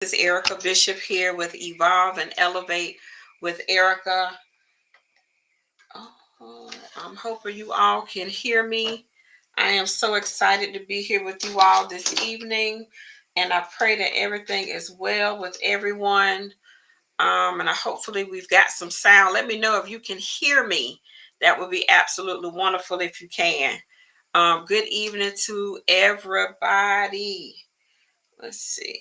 This is Errica Bishop here with Evolve and Elevate with Errica. Oh, I'm hoping you all can hear me. I am so excited to be here with you all this evening, and I pray that everything is well with everyone. And hopefully we've got some sound. Let me know if you can hear me. That would be absolutely wonderful if you can. Good evening to everybody. Let's see.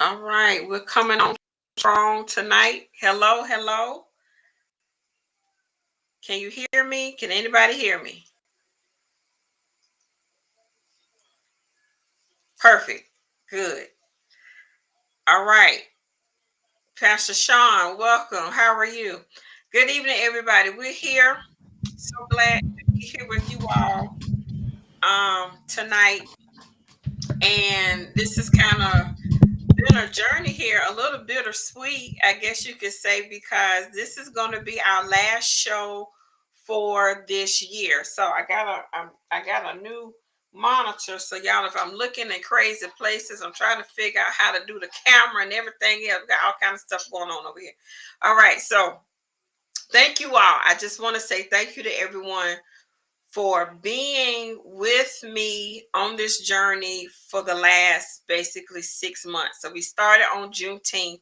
All right, we're coming on strong tonight. Hello, hello. Can you hear me? Can anybody hear me? Perfect. Good. All right. Pastor Sean, welcome. How are you? Good evening, everybody. We're here. So glad to be here with you all tonight. And this is kind of been a journey here, a little bittersweet, I guess you could say, because this is going to be our last show for this year. So I got a new monitor. So y'all, if I'm looking in crazy places, I'm trying to figure out how to do the camera and everything else. Got all kind of stuff going on over here. All right, so thank you all. I just want to say thank you to everyone for being with me on this journey for the last basically 6 months. So we started on Juneteenth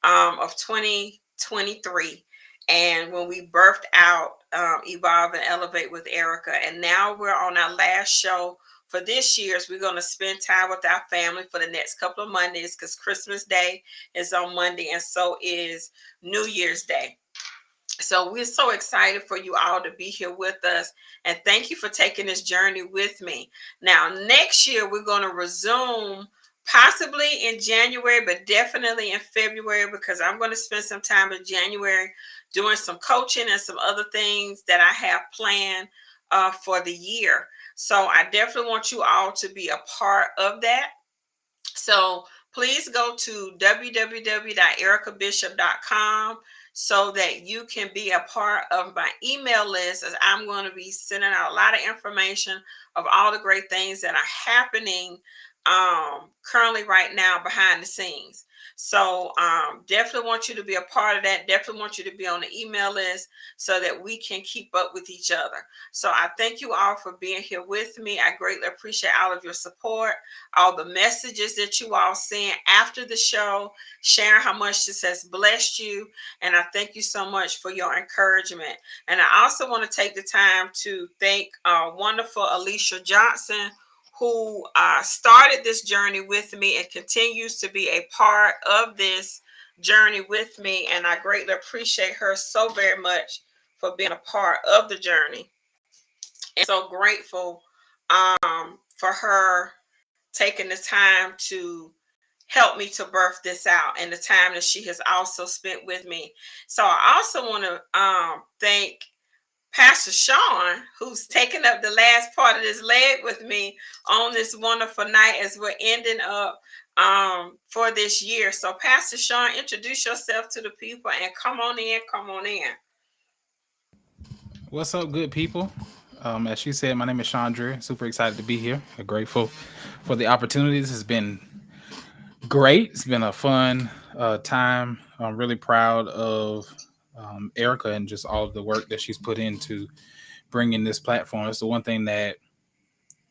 of 2023. And when we birthed out Evolve and Elevate with Errica, and now we're on our last show for this year's. We're going to spend time with our family for the next couple of Mondays because Christmas Day is on Monday, and so is New Year's Day. So we're so excited for you all to be here with us. And thank you for taking this journey with me. Now, next year, we're going to resume possibly in January, but definitely in February, because I'm going to spend some time in January doing some coaching and some other things that I have planned for the year. So I definitely want you all to be a part of that. So please go to www.erricabishop.com so that you can be a part of my email list, as I'm going to be sending out a lot of information of all the great things that are happening currently right now behind the scenes. So definitely want you to be a part of that. Definitely want you to be on the email list so that we can keep up with each other. So I thank you all for being here with me. I greatly appreciate all of your support, all the messages that you all sent after the show, sharing how much this has blessed you. And I thank you so much for your encouragement. And I also want to take the time to thank wonderful Alicia Johnson, who started this journey with me and continues to be a part of this journey with me. And I greatly appreciate her so very much for being a part of the journey. And so grateful for her taking the time to help me to birth this out and the time that she has also spent with me. So I also want to thank Pastor Sean, who's taken up the last part of this leg with me on this wonderful night as we're ending up for this year. So Pastor Sean, introduce yourself to the people and come on in, come on in. What's up, good people? As she said, my name is Chandra. Super excited to be here. Grateful for the opportunity. This has been great. It's been a fun time. I'm really proud of Erica and just all of the work that she's put into bringing this platform. It's the one thing that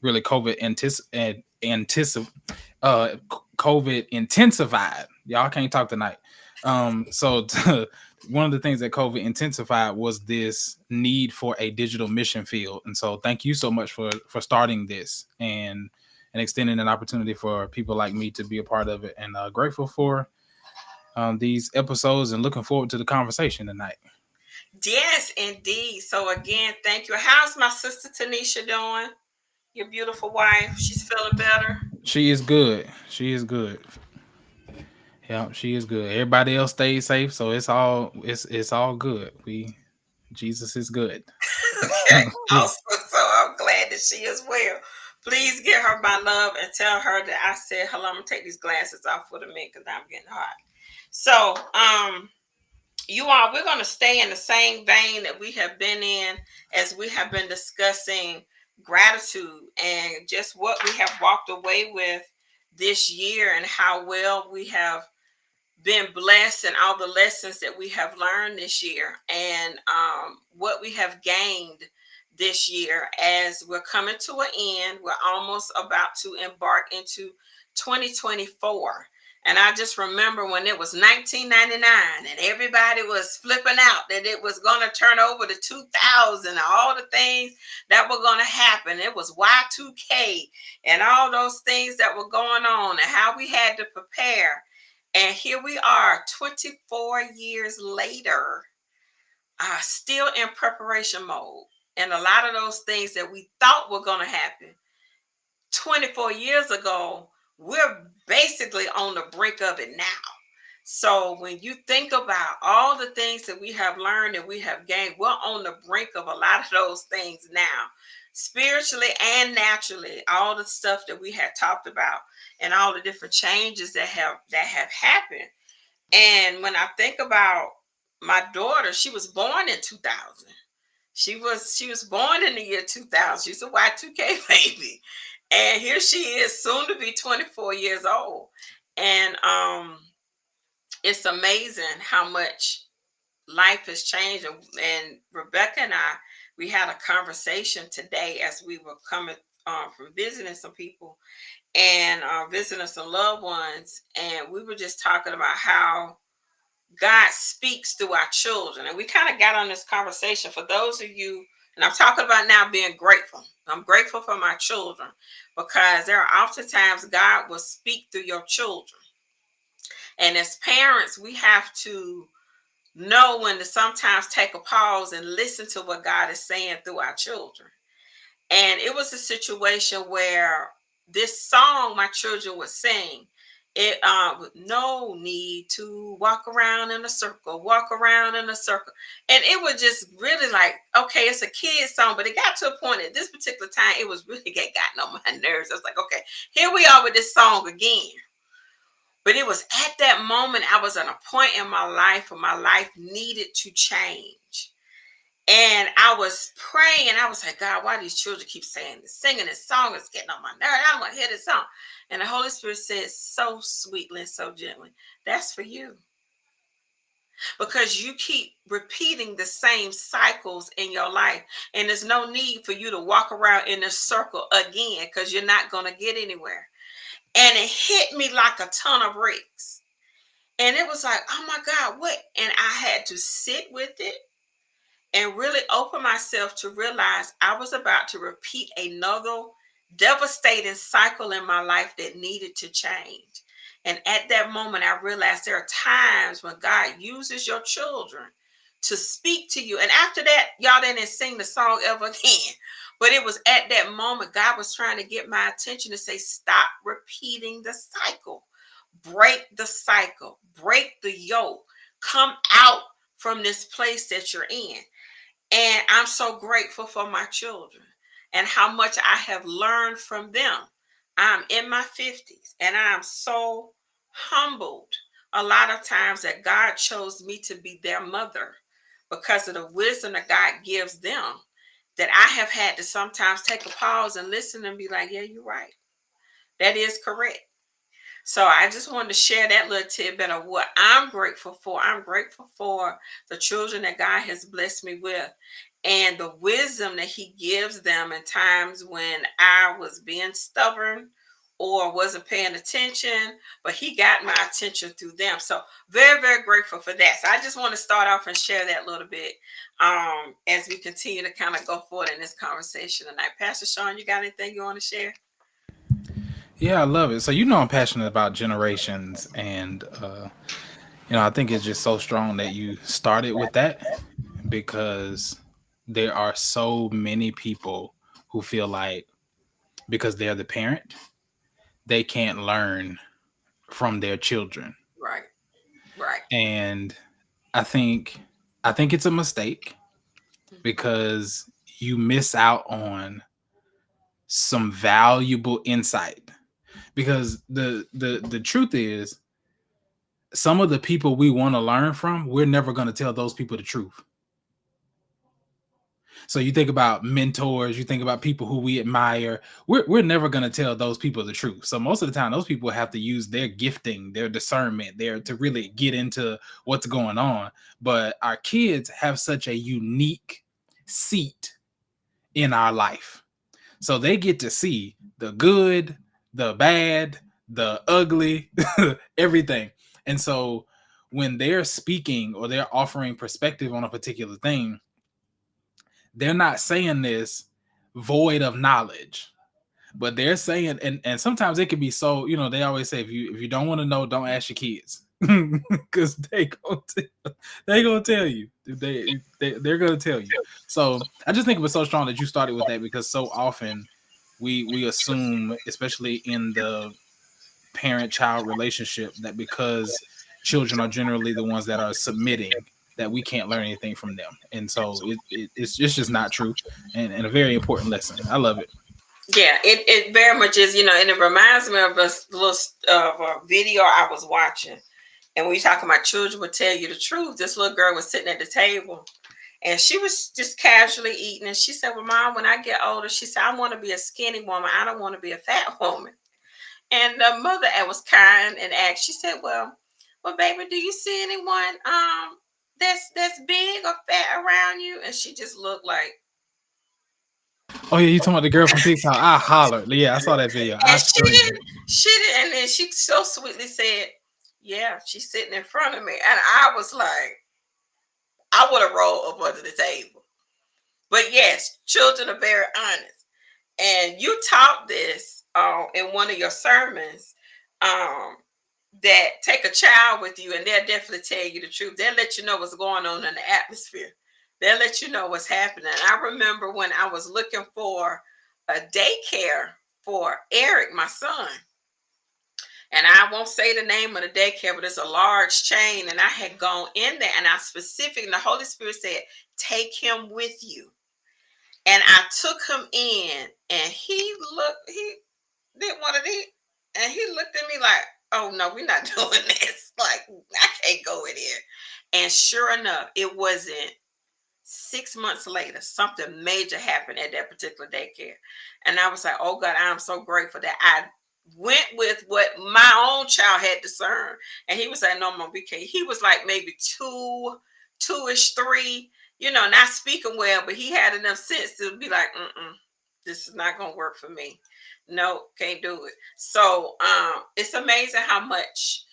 really COVID intensified. Y'all can't talk tonight. One of the things that COVID intensified was this need for a digital mission field. And so thank you so much for starting this and extending an opportunity for people like me to be a part of it. And grateful for these episodes and looking forward to the conversation tonight. Yes, indeed. So again, thank you. How's my sister Tanisha doing? Your beautiful wife. She's feeling better. She is good. She is good. Yeah, she is good. Everybody else stays safe, so it's all good. Jesus is good. Okay, awesome. So I'm glad that she is well. Please give her my love and tell her that I said hello. I'm gonna take these glasses off for a minute because I'm getting hot. So, you all, we're going to stay in the same vein that we have been in as we have been discussing gratitude and just what we have walked away with this year and how well we have been blessed and all the lessons that we have learned this year and what we have gained this year as we're coming to an end. We're almost about to embark into 2024. And I just remember when it was 1999 and everybody was flipping out that it was going to turn over to 2000 and all the things that were going to happen. It was Y2K and all those things that were going on and how we had to prepare. And here we are 24 years later, still in preparation mode. And a lot of those things that we thought were going to happen 24 years ago, we're basically on the brink of it now. So when you think about all the things that we have learned and we have gained, we're on the brink of a lot of those things now, spiritually and naturally. All the stuff that we had talked about and all the different changes that have happened. And when I think about my daughter, she was born in 2000. She was born in the year 2000. She's a Y2K baby. And here she is, soon to be 24 years old. And it's amazing how much life has changed. And Rebecca and I, we had a conversation today as we were coming from visiting some people and visiting some loved ones. And we were just talking about how God speaks through our children. And we kind of got on this conversation for those of you, and I'm talking about now being grateful. I'm grateful for my children because there are oftentimes God will speak through your children. And as parents, we have to know when to sometimes take a pause and listen to what God is saying through our children. And it was a situation where this song my children would sing, it with no need to walk around in a circle, walk around in a circle. And it was just really like, okay, it's a kid's song, but it got to a point at this particular time, it was really gotten on my nerves. I was like, okay, here we are with this song again. But it was at that moment I was at a point in my life where my life needed to change. And I was praying, and I was like, God, why do these children keep saying this, singing this song? It's getting on my nerve. I don't want to hear this song. And the Holy Spirit says so sweetly and so gently, that's for you. Because you keep repeating the same cycles in your life. And there's no need for you to walk around in a circle again because you're not going to get anywhere. And it hit me like a ton of bricks. And it was like, oh my God, what? And I had to sit with it and really open myself to realize I was about to repeat another devastating cycle in my life that needed to change. And at that moment, I realized there are times when God uses your children to speak to you. And after that, y'all didn't sing the song ever again. But it was at that moment God was trying to get my attention to say, stop repeating the cycle, break the cycle, break the yoke, come out from this place that you're in. And I'm so grateful for my children and how much I have learned from them. I'm in my 50s and I'm so humbled a lot of times that God chose me to be their mother because of the wisdom that God gives them. That I have had to sometimes take a pause and listen and be like, yeah, you're right. That is correct. So I just wanted to share that little tidbit of what I'm grateful for. I'm grateful for the children that God has blessed me with and the wisdom that He gives them in times when I was being stubborn or wasn't paying attention, but He got my attention through them. So very, very grateful for that. So I just want to start off and share that little bit as we continue to kind of go forward in this conversation tonight. Pastor Sean, you got anything you want to share? Yeah, I love it. So I'm passionate about generations, and I think it's just so strong that you started with that because there are so many people who feel like because they're the parent, they can't learn from their children. Right, right. And I think I think it's a mistake Mhm. because you miss out on some valuable insight. Because the truth is some of the people we want to learn from, we're never going to tell those people the truth. So you think about mentors, you think about people who we admire. We're never going to tell those people the truth. So most of the time, those people have to use their gifting, their discernment, there to really get into what's going on. But our kids have such a unique seat in our life, so they get to see the good, the bad, the ugly, everything. And so when they're speaking or they're offering perspective on a particular thing, they're not saying this void of knowledge, but they're saying, and sometimes it can be so, they always say, if you don't want to know, don't ask your kids. Because they gonna tell you. They're gonna tell you. So I just think it was so strong that you started with that, because so often we assume, especially in the parent child relationship, that because children are generally the ones that are submitting, that we can't learn anything from them. And so it's just not true, and a very important lesson. I love it. Yeah, it very much is, and it reminds me of a little of a video I was watching. And when you talking about children will tell you the truth, this little girl was sitting at the table and she was just casually eating. And she said, "Well, Mom, when I get older," she said, "I want to be a skinny woman. I don't want to be a fat woman." And the mother was kind and asked, she said, "Well, baby, do you see anyone that's big or fat around you?" And she just looked like, Oh yeah, you talking about the girl from TikTok? I hollered. Yeah, I saw that video. I and screamed. she didn't, and then she so sweetly said, "Yeah, she's sitting in front of me." And I was like, I would have rolled up under the table. But yes, children are very honest. And you taught this in one of your sermons, um, that take a child with you and they'll definitely tell you the truth. They'll let you know what's going on in the atmosphere. They'll let you know what's happening. I remember when I was looking for a daycare for Eric, my son, and I won't say the name of the daycare, but it's a large chain. And I had gone in there and I specifically, the Holy Spirit said, "Take him with you." And I took him in and he didn't want to eat. And he looked at me like, "Oh no, we're not doing this. Like, I can't go in here." And sure enough, it wasn't 6 months later, something major happened at that particular daycare. And I was like, "Oh God, I'm so grateful that I went with what my own child had discerned." And he was like, "No, Mom, BK." He was like maybe two-ish, three, not speaking well, but he had enough sense to be like, "This is not gonna work for me. No, can't do it." So it's amazing how much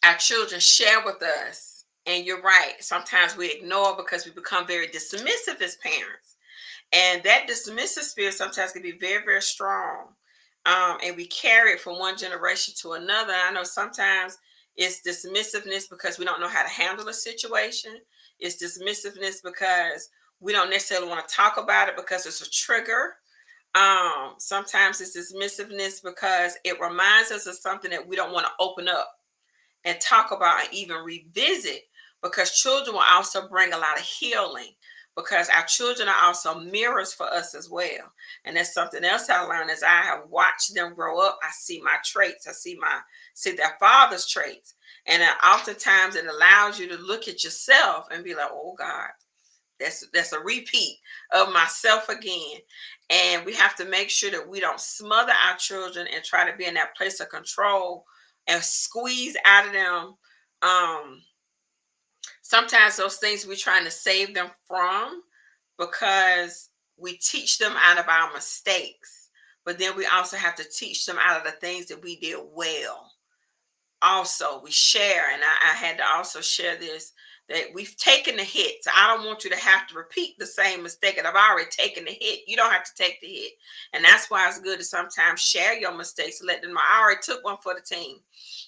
our children share with us. And you're right. Sometimes we ignore because we become very dismissive as parents. And that dismissive spirit sometimes can be very, very strong. And we carry it from one generation to another. I know sometimes it's dismissiveness because we don't know how to handle a situation. It's dismissiveness because we don't necessarily want to talk about it because it's a trigger. Sometimes it's dismissiveness because it reminds us of something that we don't want to open up and talk about and even revisit, because children will also bring a lot of healing, because our children are also mirrors for us as well. And that's something else I learned as I have watched them grow up. I see my traits. I see their father's traits. And oftentimes it allows you to look at yourself and be like, "Oh God, that's a repeat of myself again." And we have to make sure that we don't smother our children and try to be in that place of control and squeeze out of them. Sometimes those things we're trying to save them from, because we teach them out of our mistakes, but then we also have to teach them out of the things that we did well. Also, we share, and I had to also share this, that we've taken the hit. So I don't want you to have to repeat the same mistake that I've already taken the hit. You don't have to take the hit. And that's why it's good to sometimes share your mistakes. Let them know, "I already took one for the team.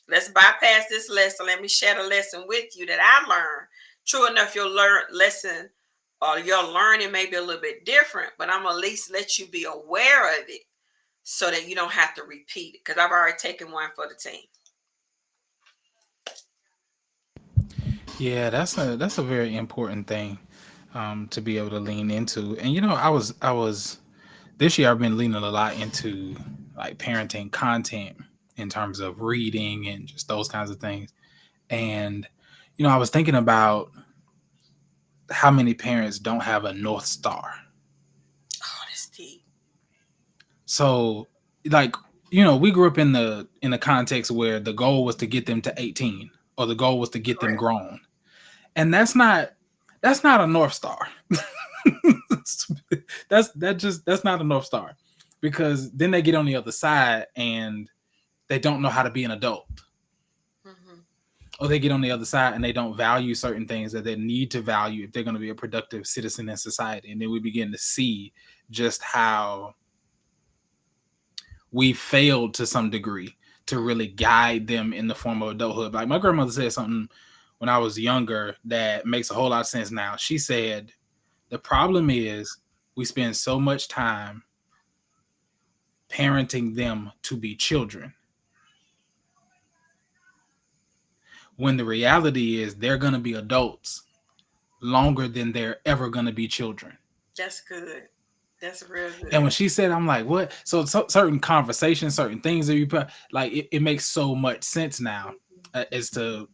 Let's bypass this lesson. Let me share the lesson with you that I learned." True enough, your lesson or your learning may be a little bit different, but I'm at least let you be aware of it so that you don't have to repeat it, because I've already taken one for the team. Yeah, that's a very important thing, to be able to lean into. And I was this year I've been leaning a lot into like parenting content, in terms of reading and just those kinds of things. And I was thinking about how many parents don't have a North Star. Oh, that's deep. So, like, we grew up in the context where the goal was to get them to 18, or the goal was to get them Correct. grown. And that's not a North Star. That's not a North Star, because then they get on the other side and they don't know how to be an adult, Hmm. or they get on the other side and they don't value certain things that they need to value if they're going to be a productive citizen in society. And then we begin to see just how we failed to some degree to really guide them in the form of adulthood. Like, my grandmother said something when I was younger that makes a whole lot of sense now. She said, the problem is we spend so much time parenting them to be children, when the reality is they're going to be adults longer than they're ever going to be children. That's good. That's real And good. when she said, I'm like, what? So certain conversations, certain things that you put, like, it makes so much sense now, as to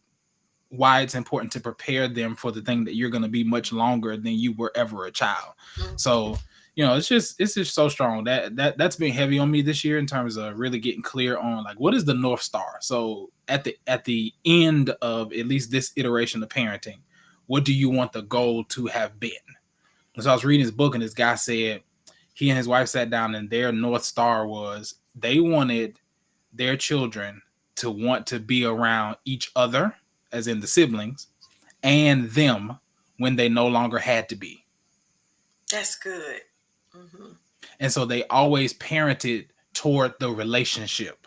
why it's important to prepare them for the thing that you're going to be much longer than you were ever a child. Mm-hmm. So, it's just so strong that's been heavy on me this year, in terms of really getting clear on, like, what is the North Star. So at the end of at least this iteration of parenting, what do you want the goal to have been? So I was reading his book, and this guy said he and his wife sat down, and their North Star was they wanted their children to want to be around each other, as in the siblings, and them when they no longer had to be. That's good. Hmm. And so they always parented toward the relationship,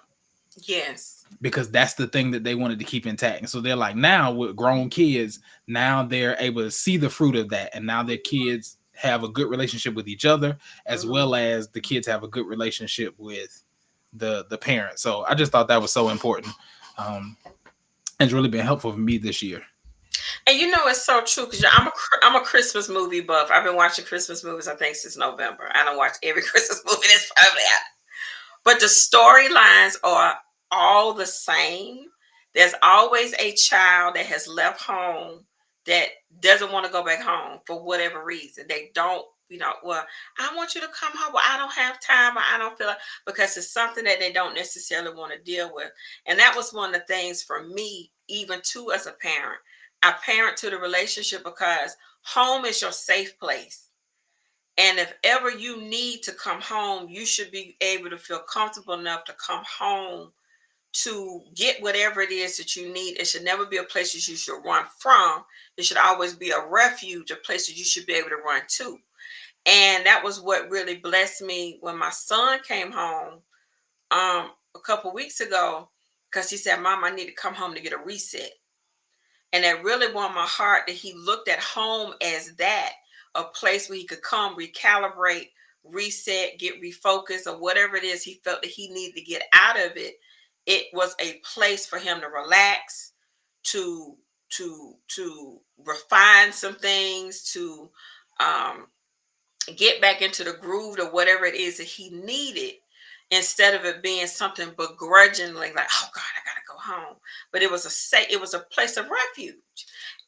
Yes. because that's the thing that they wanted to keep intact. And so they're like, now with grown kids, now they're able to see the fruit of that. And now their kids have a good relationship with each other, as Hmm. well as the kids have a good relationship with the parents. So I just thought that was so important. Um, and it's really been helpful for me this year. And it's so true because I'm a Christmas movie buff. I've been watching Christmas movies, I think, since November. I don't watch every Christmas movie that's probably out. But the storylines are all the same. There's always a child that has left home that doesn't want to go back home for whatever reason. They don't, well, I want you to come home, but I don't have time, or I don't feel like, because it's something that they don't necessarily want to deal with. And that was one of the things for me, even too, as a parent. I parent to the relationship because home is your safe place. And if ever you need to come home, you should be able to feel comfortable enough to come home to get whatever it is that you need. It should never be a place that you should run from. It should always be a refuge, a place that you should be able to run to. And that was what really blessed me when my son came home a couple weeks ago, because he said, Mom, I need to come home to get a reset. And that really warmed my heart that he looked at home as that, a place where he could come, recalibrate, reset, get refocused, or whatever it is he felt that he needed to get out of it. It was a place for him to relax, to to refine some things, to um, get back into the groove of whatever it is that he needed, instead of it being something begrudgingly like, oh God, I gotta go home. But it was a place of refuge.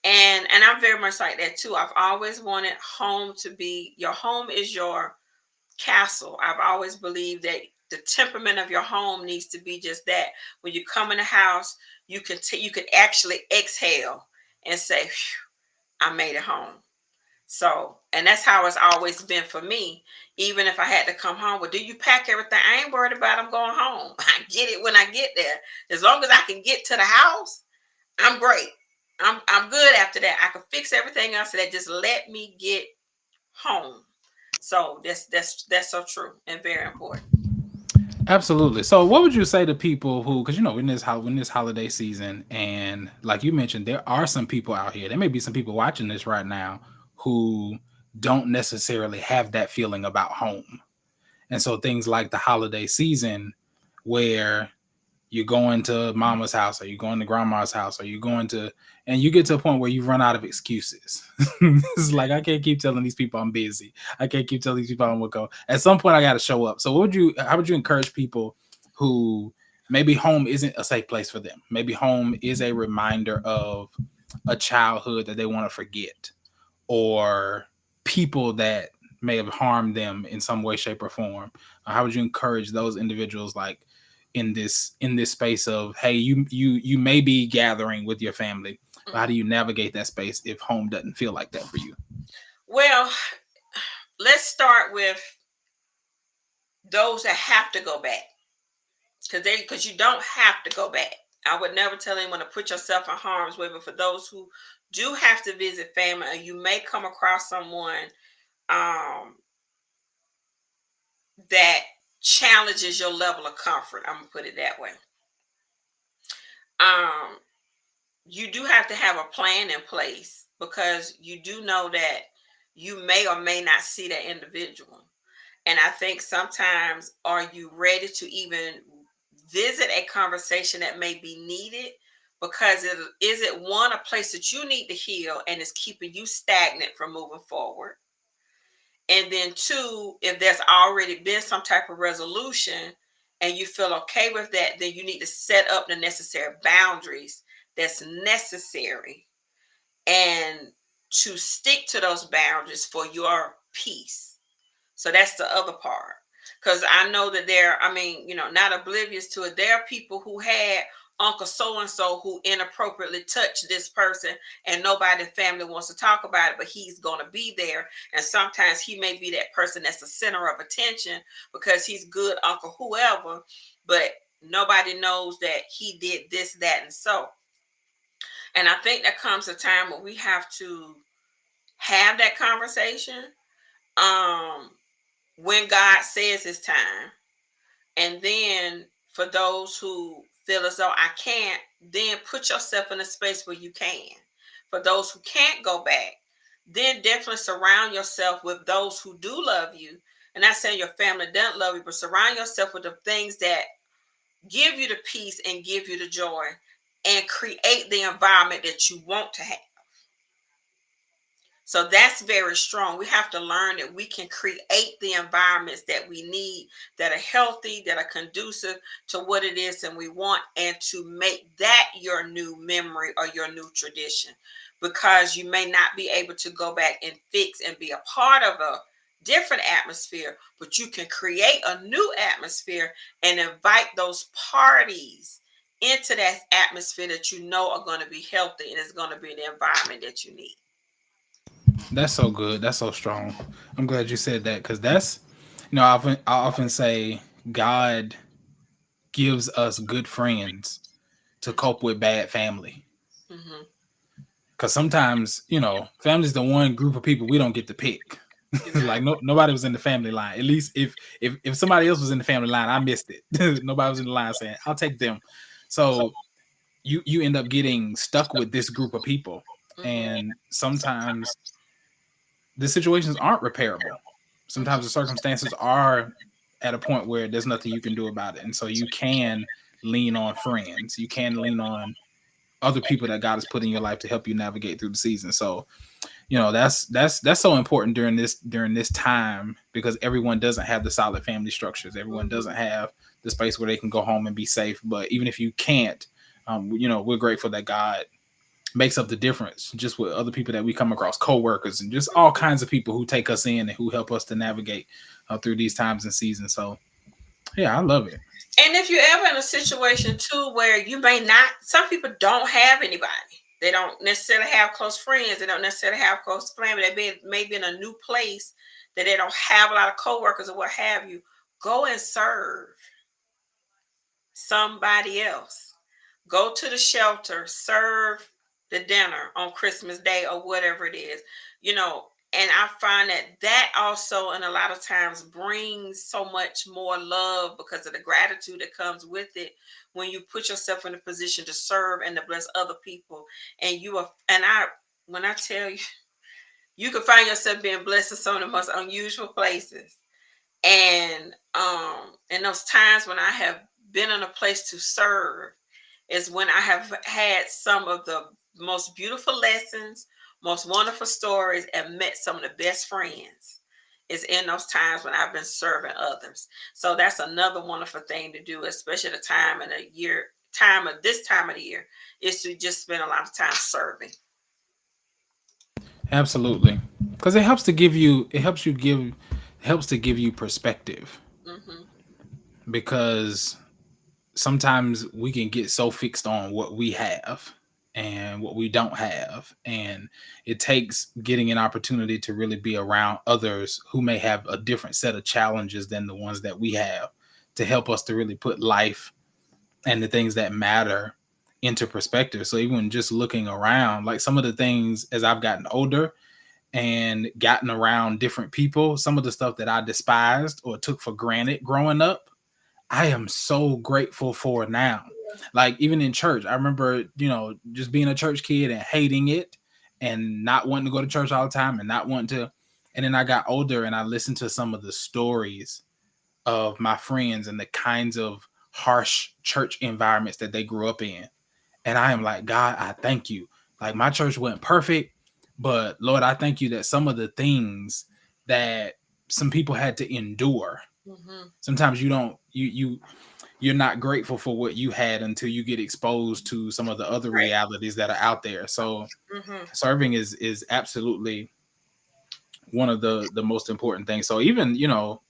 And I'm very much like that too. I've always wanted home to be, your home is your castle. I've always believed that the temperament of your home needs to be just that. When you come in the house, you can actually exhale and say, I made it home. So, and that's how it's always been for me. Even if I had to come home, well, do you pack everything? I ain't worried about I'm going home. I get it when I get there. As long as I can get to the house, I'm great. I'm good after that. I can fix everything else. That just let me get home. So that's so true and very important. Absolutely. So, what would you say to people who, because in this holiday season, and like you mentioned, there are some people out here. There may be some people watching this right now who don't necessarily have that feeling about home, and so things like the holiday season, where you're going to mama's house, or you're going to grandma's house, or you're going to, and you get to a point where you run out of excuses. It's like, I can't keep telling these people I'm busy. I can't keep telling these people I'm gonna go. At some point, I got to show up. So, how would you encourage people who maybe home isn't a safe place for them. Maybe home is a reminder of a childhood that they want to forget, or people that may have harmed them in some way, shape, or form. How would you encourage those individuals, like in this space of, hey, you may be gathering with your family, but how do Mhm. you navigate that space if home doesn't feel like that for you? Well, let's start with those that have to go back, because you don't have to go back. I would never tell anyone to put yourself in harm's way, but for those who do have to visit family, and you may come across someone um, that challenges your level of comfort. I'm gonna put it that way. Um, you do have to have a plan in place, because you do know that you may or may not see that individual. And I think sometimes, are you ready to even visit a conversation that may be needed? Because is it one, a place that you need to heal and is keeping you stagnant from moving forward? And then two, if there's already been some type of resolution and you feel okay with that, then you need to set up the necessary boundaries that's necessary, and to stick to those boundaries for your peace. So that's the other part. Because I know that I mean, not oblivious to it. There are people who had Uncle so and so who inappropriately touched this person, and nobody in the family wants to talk about it, but he's going to be there. And sometimes he may be that person that's the center of attention because he's good, Uncle whoever, but nobody knows that he did this, that, and so. And I think there comes a time where we have to have that conversation. Um, when God says it's time. And then for those who feel as though I can't, then put yourself in a space where you can. For those who can't go back, then definitely surround yourself with those who do love you. And not saying your family doesn't love you, but surround yourself with the things that give you the peace and give you the joy, and create the environment that you want to have. So that's very strong. We have to learn that we can create the environments that we need, that are healthy, that are conducive to what it is and we want, and to make that your new memory or your new tradition. Because you may not be able to go back and fix and be a part of a different atmosphere, but you can create a new atmosphere and invite those parties into that atmosphere that you know are going to be healthy and is going to be the environment that you need. That's so good. That's so strong. I'm glad you said that, because that's, I often say God gives us good friends to cope with bad family. Mm-hmm. Because sometimes, family's the one group of people we don't get to pick. You Like, know. nobody was in the family line. At least if somebody else was in the family line, I missed it. Nobody was in the line saying, "I'll take them." So you end up getting stuck with this group of people, Mm-hmm. and sometimes the situations aren't repairable. Sometimes the Mm-hmm. circumstances are at a point where there's nothing you can do about it, and so you can lean on friends. You can lean on other people that God has put in your life to help you navigate through the season. So, that's so important during this time, because everyone doesn't have the solid family structures. Everyone Mm-hmm. doesn't have the space where they can go home and be safe. But even if you can't, we're grateful that God makes up the difference just with other people that we come across, co-workers and just all kinds of people who take us in and who help us to navigate through these times and seasons. So yeah, I love it. And if you're ever in a situation too where you may not, some people don't have anybody. They don't necessarily have close friends. They don't necessarily have close family. Maybe in a new place that they don't have a lot of coworkers or what have you. Go and serve somebody else. Go to the shelter, serve the dinner on Christmas Day or whatever it is, you know. And I find that also, and a lot of times, brings so much more love because of the gratitude that comes with it when you put yourself in a position to serve and to bless other people. And when I tell you, you can find yourself being blessed in some of the most unusual places. And in those times when I have been in a place to serve, is when I have had some of the most beautiful lessons, most wonderful stories, and met some of the best friends. is in those times when I've been serving others. So that's another wonderful thing to do, especially the time in a year time of this time of the year, is to just spend a lot of time serving. Absolutely, because it helps to give you it helps you give it helps to give you perspective, Mm-hmm. because sometimes we can get so fixed on what we have and what we don't have, and it takes getting an opportunity to really be around others who may have a different set of challenges than the ones that we have, to help us to really put life and the things that matter into perspective. So even just looking around, like some of the things as I've gotten older and gotten around different people, some of the stuff that I despised or took for granted growing up, I am so grateful for now. Like even in church, I remember, just being a church kid and hating it and not wanting to go to church all the time and not wanting to. And then I got older and I listened to some of the stories of my friends and the kinds of harsh church environments that they grew up in. And I am like, God, I thank you. Like my church wasn't perfect, but Lord, I thank you that some of the things that some people had to endure, Mm-hmm. sometimes you don't you're not grateful for what you had until you get exposed to some of the other Right. realities that are out there. So Mm-hmm. serving is absolutely one of the most important things. So even,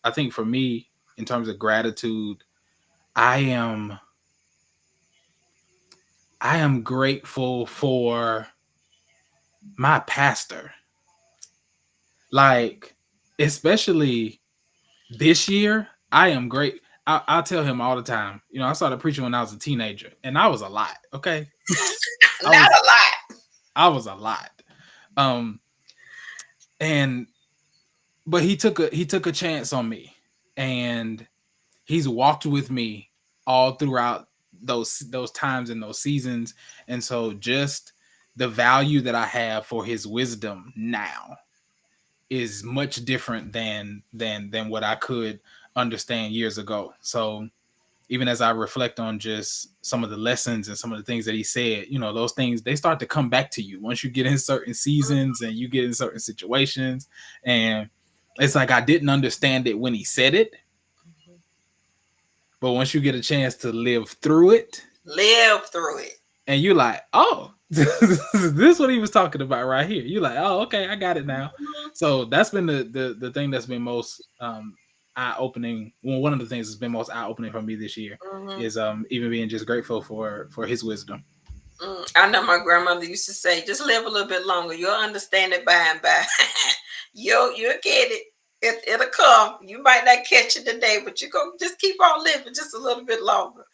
I think for me, in terms of gratitude, I am I am grateful for my pastor. Like, especially this year, I am great. I'll tell him all the time. I started preaching when I was a teenager, and I was a lot. Okay, I Not was a lot. I was a lot. Um, and but he took a chance on me, and he's walked with me all throughout those times and those seasons. And so just the value that I have for his wisdom now is much different than what I could understand years ago. So even as I reflect on just some of the lessons and some of the things that he said, those things, they start to come back to you once you get in certain seasons and you get in certain situations. And it's like I didn't understand it when he said it, but once you get a chance to live through it, Live through it. and you're like, oh, this is what he was talking about right here. You're like, oh, okay, I got it now. Mm-hmm. So that's been the thing that's been most eye opening. Well, one of the things that's been most eye opening for me this year Mm-hmm. is even being just grateful for his wisdom. I know my grandmother used to say, just live a little bit longer. You'll understand it by and by. You'll get it. It'll come. You might not catch it today, but you go just keep on living just a little bit longer.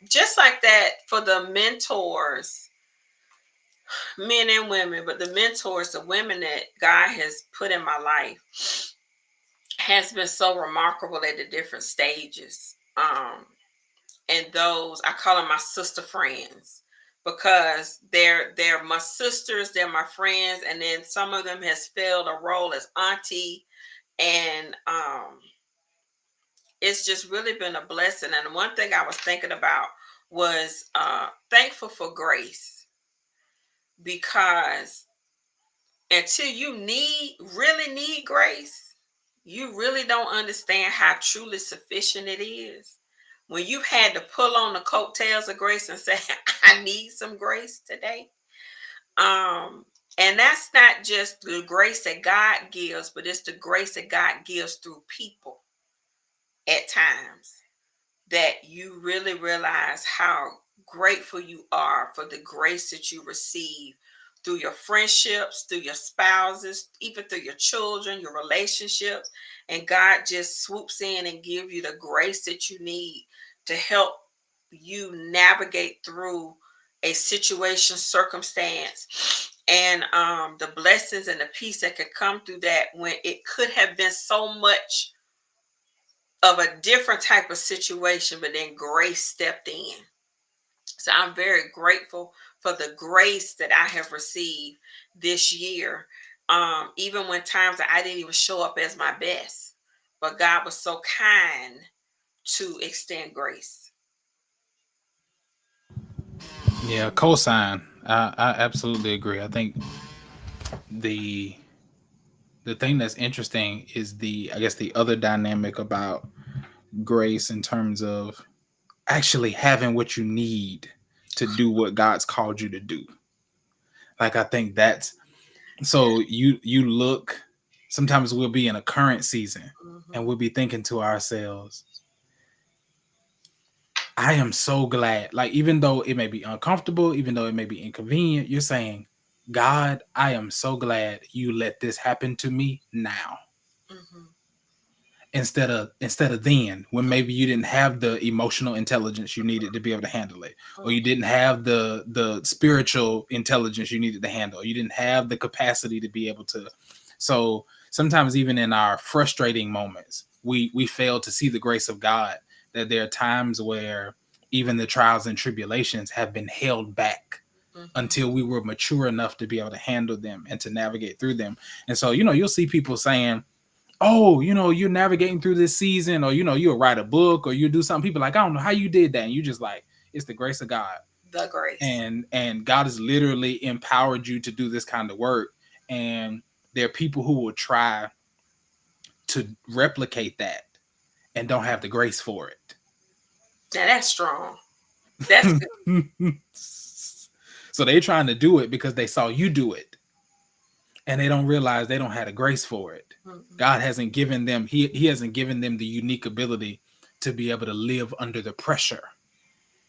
Just like that for the mentors, men and women, but the mentors, the women that God has put in my life has been so remarkable at the different stages. And those I call them my sister friends because they're my sisters, they're my friends, and then some of them has filled a role as auntie, and it's just really been a blessing. And one thing I was thinking about was thankful for grace, because until you really need grace, you really don't understand how truly sufficient it is. When you've had to pull on the coattails of grace and say, I need some grace today. Um, and that's not just the grace that God gives, but it's the grace that God gives through people at times, that you really realize how grateful you are for the grace that you receive through your friendships, through your spouses, even through your children, your relationships. And God just swoops in and give you the grace that you need to help you navigate through a situation, circumstance, and the blessings and the peace that could come through that, when it could have been so much of a different type of situation, but then grace stepped in. So I'm very grateful for the grace that I have received this year. Even when times that I didn't even show up as my best, but God was so kind to extend grace. Yeah, cosign. I absolutely agree. I think the the thing that's interesting is the, I guess, the other dynamic about grace in terms of actually having what you need to do what God's called you to do. Like I think that's, so you look, sometimes we'll be in a current season Mm-hmm. and we'll be thinking to ourselves, I am so glad. Like, even though it may be uncomfortable, even though it may be inconvenient, you're saying, God, I am so glad you let this happen to me now. Mm-hmm. Instead of then, when maybe you didn't have the emotional intelligence you needed to be able to handle it, or you didn't have the spiritual intelligence you needed to handle, or you didn't have the capacity to be able to. So sometimes even in our frustrating moments, we fail to see the grace of God, that there are times where even the trials and tribulations have been held back Mm-hmm. until we were mature enough to be able to handle them and to navigate through them. And so, you'll see people saying, oh, you're navigating through this season, or you'll write a book or you do something. People like, I don't know how you did that. And you just like, it's the grace of God. The grace. And God has literally empowered you to do this kind of work. And there are people who will try to replicate that and don't have the grace for Now that's strong. That's good. it. So they're trying to do it because they saw you do it, and they don't realize they don't have the grace for it. Mm-hmm. God hasn't given them, he hasn't given them the unique ability to be able to live under the pressure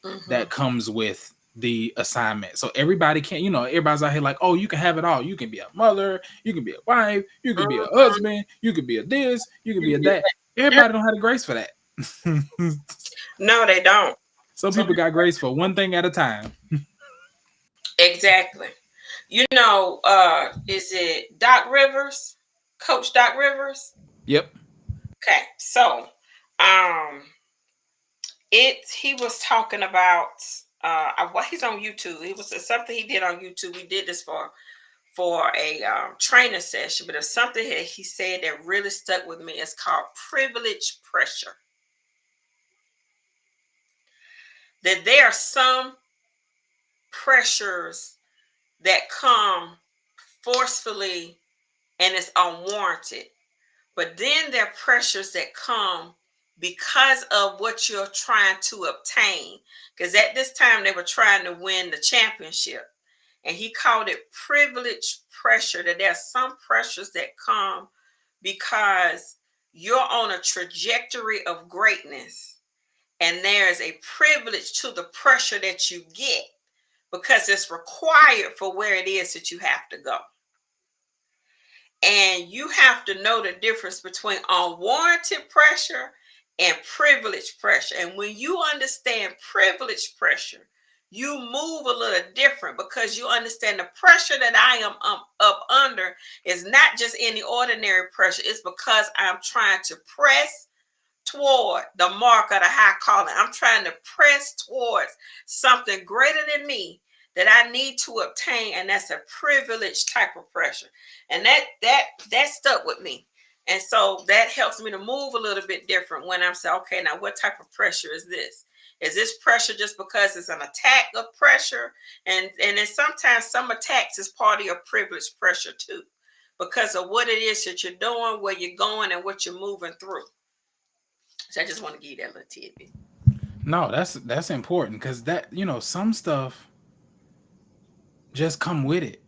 Mm-hmm. that comes with the assignment. So everybody can't, everybody's out here like, oh, you can have it all. You can be a mother, you can be a wife, you can be a Mm-hmm. husband, you can be a this, you can You be can a be that. Everybody don't have the grace for that. No, they don't. Some Some people people got grace for one thing at a time. exactly. Is it Doc Rivers? Coach Doc Rivers? Yep. Okay. So um he was talking about he's on YouTube. It was something he did on YouTube. We did this for a training session, but it's something that he said that really stuck with me. It's called privilege pressure. That there are some pressures that come forcefully and it's unwarranted. But then there are pressures that come because of what you're trying to obtain. Because at this time, they were trying to win the championship. And he called it privilege pressure, that there are some pressures that come because you're on a trajectory of greatness. And there's a privilege to the pressure that you get because it's required for where it is that you have to go. And you have to know the difference between unwarranted pressure and privilege pressure. And when you understand privilege pressure, you move a little different because you understand the pressure that I am up under is not just any ordinary pressure. It's because I'm trying to press toward the mark of the high calling. I'm trying to press towards something greater than me that I need to obtain, and that's a privileged type of pressure. And that stuck with me. And so that helps me to move a little bit different when I'm saying, okay, now what type of pressure is this? Is this pressure just because it's an attack of pressure? And then sometimes some attacks is part of your privileged pressure too, because of what it is that you're doing, where you're going, and what you're moving through. So I just want to give you that little tidbit. No, that's important, because that, some stuff just come with it.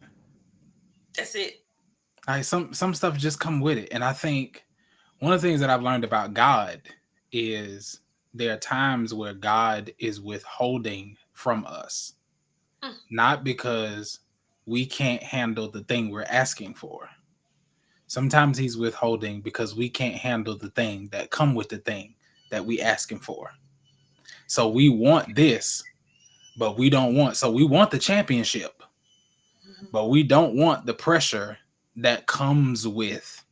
That's it. Like some stuff just come with it. And I think one of the things that I've learned about God is there are times where God is withholding from us, Mm, not because we can't handle the thing we're asking for. Sometimes he's withholding because we can't handle the thing that come with the thing that we asking for. So we want this, but we don't want, so we want the championship, mhm, but we don't want the pressure that comes with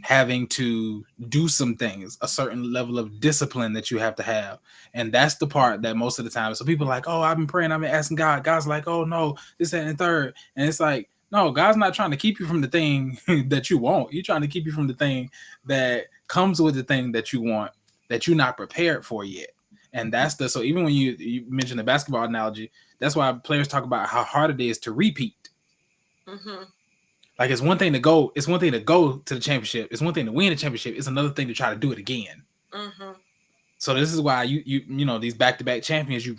having to do some things, a certain level of discipline that you have to have. And that's the part that most of the time, so people are like, oh, I've been praying, I've been asking God. God's like, oh no, this, that, and third. And it's like, no, God's not trying to keep you from the thing that you want. He's trying to keep you from the thing that comes with the thing that you want, that you're not prepared for yet. And that's the, so even when you mentioned the basketball analogy, that's why players talk about how hard it is to repeat. mhm, Like it's one thing to go to the championship. It's one thing to win the championship. It's another thing to try to do it again. Mhm. So this is why these back to back champions you're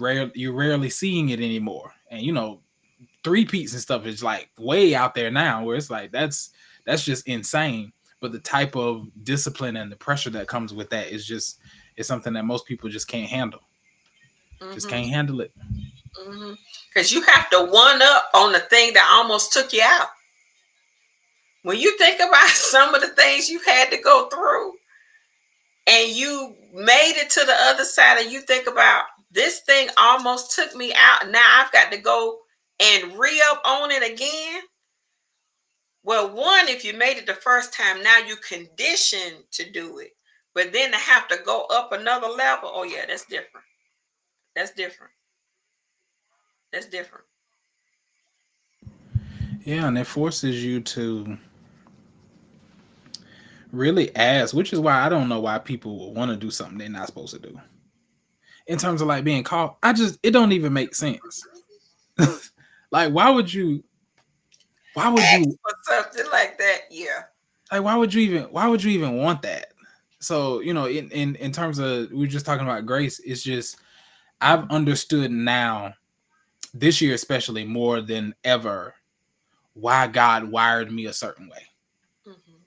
rarely seeing it anymore. And three peats and stuff is like way out there now, where it's like that's just insane. But the type of discipline and the pressure that comes with that is something that most people just can't handle. Just Mhm. can't handle it. Mhm. Because you have to one up on the thing that almost took you out. When you think about some of the things you had to go through, and you made it to the other side, and you think about this thing almost took me out. Now I've got to go and re-up on it again. Well, one, if you made it the first time, now you conditioned to do it. But then to have to go up another level, oh yeah, that's different. That's different. That's different. Yeah, and it forces you to really ask, which is why I don't know why people will want to do something they're not supposed to do. In terms of like being called, it don't even make sense. Like why would Ask you for something like that. Yeah. why would you even want that? So, in terms of we were just talking about grace, it's just I've understood now, this year especially more than ever, why God wired me a certain way. Mhm.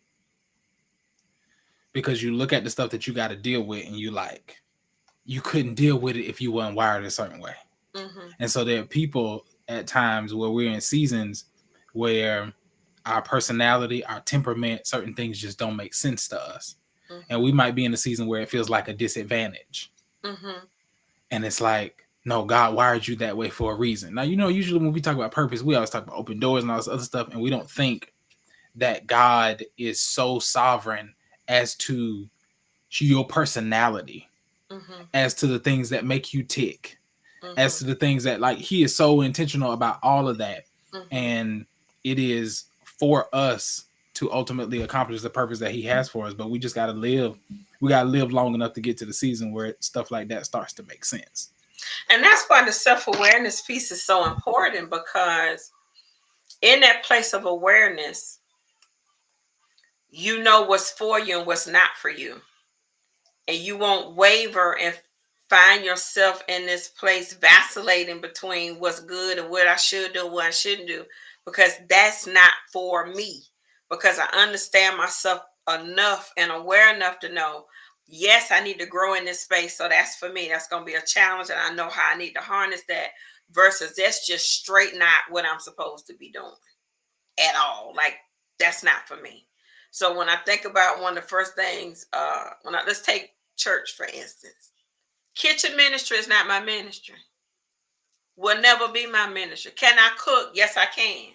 Because you look at the stuff that you got to deal with and you couldn't deal with it if you weren't wired a certain way. Mhm. And so there are people at times where we're in seasons where our personality, our temperament, certain things just don't make sense to us. And Mhm. we might be in a season where it feels like a disadvantage. Mhm. And it's like, no, God wired you that way for a reason. Now, usually when we talk about purpose, we always talk about open doors and all this other stuff. And we don't think that God is so sovereign as to your personality, Mhm. as to the things that make you tick, as Mhm. to the things that, like, he is so intentional about all of that. Mhm. And it is for us to ultimately accomplish the purpose that he has for us. But we just got to live. We got to live long enough to get to the season where stuff like that starts to make sense. And that's why the self-awareness piece is so important, because in that place of awareness, you know what's for you and what's not for you. And you won't waver and find yourself in this place vacillating between what's good and what I should do and what I shouldn't do, because that's not for me. Because I understand myself enough and aware enough to know, yes, I need to grow in this space. So that's for me. That's going to be a challenge. And I know how I need to harness that, versus that's just straight not what I'm supposed to be doing at all. Like, that's not for me. So when I think about one of the first things, let's take church for instance. Kitchen ministry is not my ministry. Will never be my ministry. Can I cook? Yes, I can.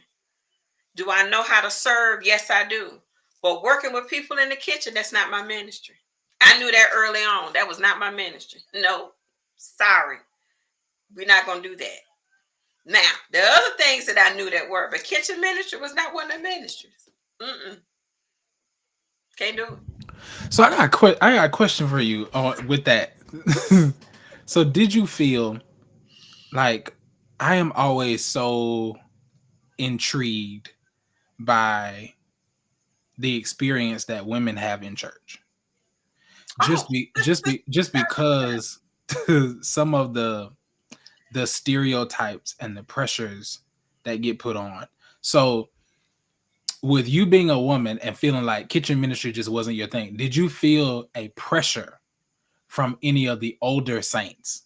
Do I know how to serve? Yes, I do. But working with people in the kitchen, that's not my ministry. I knew that early on. That was not my ministry. No, sorry. We're not going to do that. Now, the other things that I knew that were, but kitchen ministry was not one of the ministries. Mm-mm. Can't do it. So I got a question for you with that. So did you feel like, I am always so intrigued by the experience that women have in church, Oh, just because some of the stereotypes and the pressures that get put on. So with you being a woman and feeling like kitchen ministry just wasn't your thing, did you feel a pressure from any of the older saints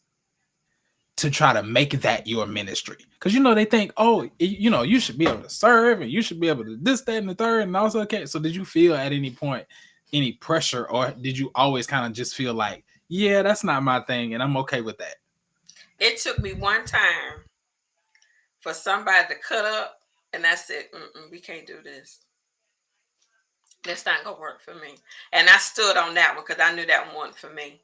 to try to make that your ministry? Because they think, oh, you should be able to serve and you should be able to this, that, and the third, and also okay. So did you feel at any point any pressure, or did you always kind of just feel like, yeah, that's not my thing, and I'm okay with that? it took me one time for somebody to cut up, and I said, we can't do this. That's not gonna work for me. And I stood on that one because I knew that one wasn't for me.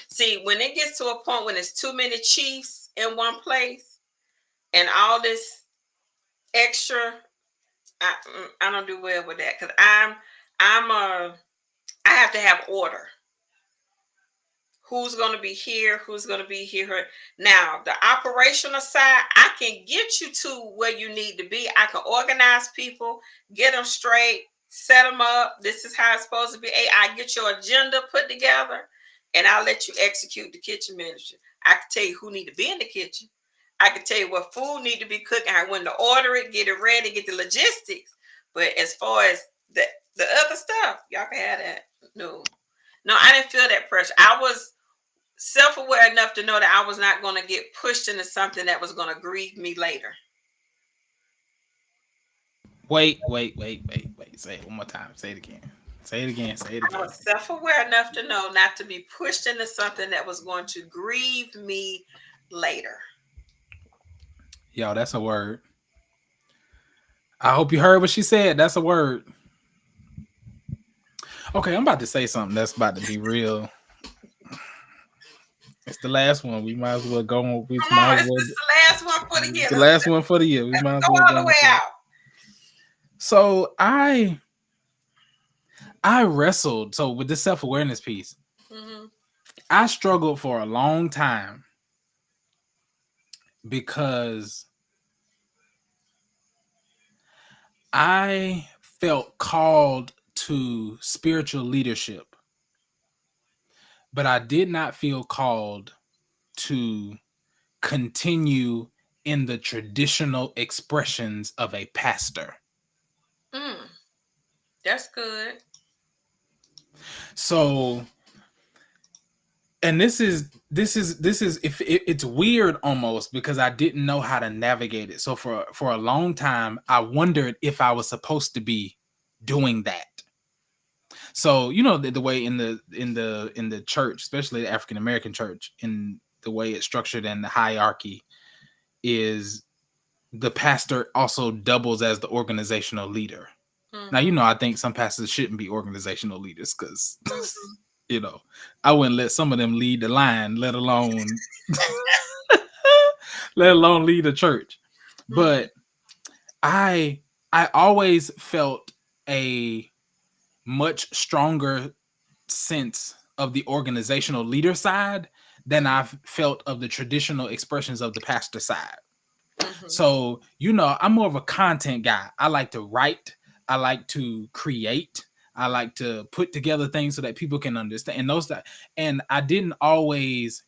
See, when it gets to a point when it's too many chiefs in one place and all this extra, I don't do well with that, because I have to have order. who's going to be here, who's going to be here. Now, the operational side, I can get you to where you need to be. I can organize people, get them straight, set them up. This is how it's supposed to be. Hey, I get your agenda put together, and I'll let you execute the kitchen ministry. I can tell you who need to be in the kitchen. I can tell you what food need to be cooked, and when to order it, get it ready, get the logistics. But as far as the other stuff, y'all can have that. No, no, I didn't feel that pressure. I was self-aware enough to know that I was not going to get pushed into something that was going to grieve me later. Wait. Say it one more time. Say it again. Say it again. Say it I again. was self-aware enough to know not to be pushed into something that was going to grieve me later. Yo, that's a word. I hope you heard what she said. That's a word. Okay, I'm about to say something that's about to be real. It's the last one. We might as well go on. We Come might on, as it's well. this the last one for the year. The Let's, last one for the year. We let's might as go well all go the way into it. out. So I wrestled. So with this self awareness piece, Mm-hmm. I struggled for a long time because I felt called to spiritual leadership, but I did not feel called to continue in the traditional expressions of a pastor. Mm, that's good. So, and this is if it's weird almost because I didn't know how to navigate it. So for a long time, I wondered if I was supposed to be doing that. So the way in the church, especially the African American church, in the way it's structured and the hierarchy is the pastor also doubles as the organizational leader. Now, Mm-hmm. I think some pastors shouldn't be organizational leaders because, Mm-hmm. you know, I wouldn't let some of them lead the line, let alone, let alone lead a church. Mm-hmm. But I, I always felt a much stronger sense of the organizational leader side than I've felt of the traditional expressions of the pastor side. Mm-hmm. So, I'm more of a content guy. I like to write, I like to create, I like to put together things so that people can understand and I didn't always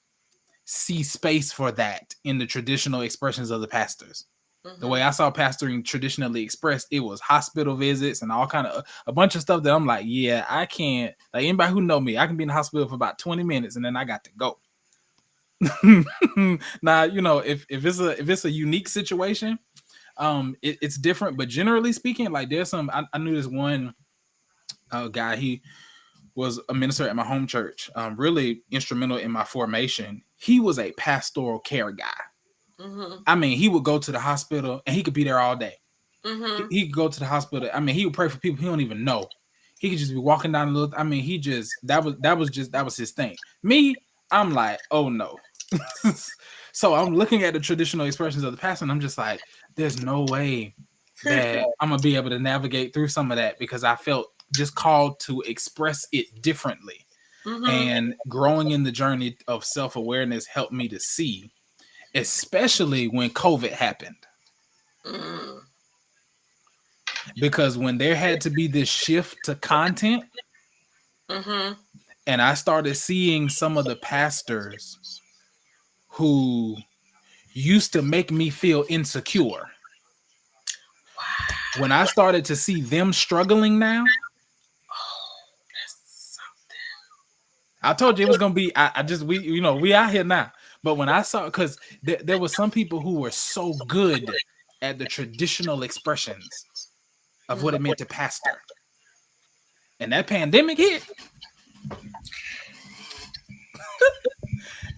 see space for that in the traditional expressions of the pastors. The Mm-hmm. way I saw pastoring traditionally expressed, it was hospital visits and all kind of a bunch of stuff that I'm like, yeah, I can't. Like anybody who know me, I can be in the hospital for about 20 minutes and then I got to go. Now, if it's a unique situation, it's different. But generally speaking, like there's I knew this one guy. He was a minister at my home church, really instrumental in my formation. He was a pastoral care guy. Mm-hmm. I mean, he would go to the hospital and he could be there all day. He, Mm-hmm. he could go to the hospital. I mean, he would pray for people he don't even know. He could just be walking down the little. I mean, he just that was his thing. Me, I'm like, oh no. So I'm looking at the traditional expressions of the past, and I'm just like, there's no way that I'm gonna be able to navigate through some of that because I felt just called to express it differently. Mm-hmm. And growing in the journey of self awareness helped me to see, especially when COVID happened. Mm-hmm. Because when there had to be this shift to content, Mm-hmm. and I started seeing some of the pastors who used to make me feel insecure. When I started to see them struggling now, Oh, that's I told you it was gonna be. I just we out here now. But when I saw, because there were some people who were so good at the traditional expressions of what something. it meant to pastor, and that pandemic hit,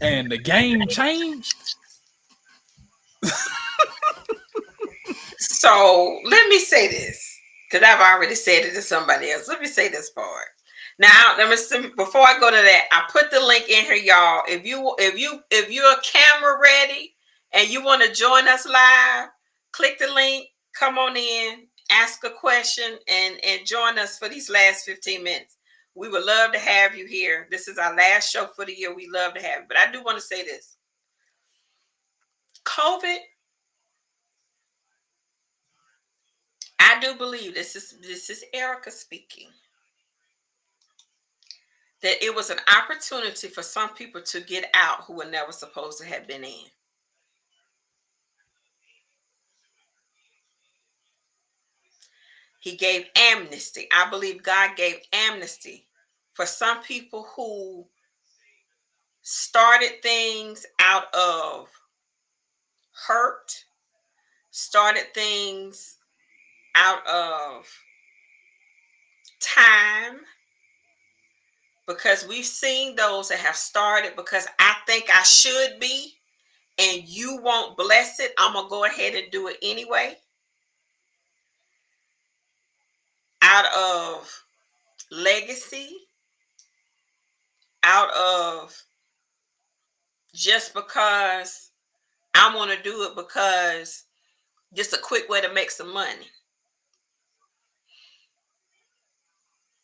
and the game changed. So let me say this, because I've already said it to somebody else. Let me say this part. Now, before I go to that, I put the link in here, y'all. If you're camera ready and you want to join us live, click the link, come on in, ask a question, and join us for these last 15 minutes. We would love to have you here. This is our last show for the year. We love to have you. But I do want to say this. COVID, I do believe this is Errica speaking, that it was an opportunity for some people to get out who were never supposed to have been in. He gave amnesty. I believe God gave amnesty for some people who started things out of hurt, started things out of time, because we've seen those that have started because I think I should be and you won't bless it. I'm going to go ahead and do it anyway. Out of legacy, out of just because I want to do it because just a quick way to make some money.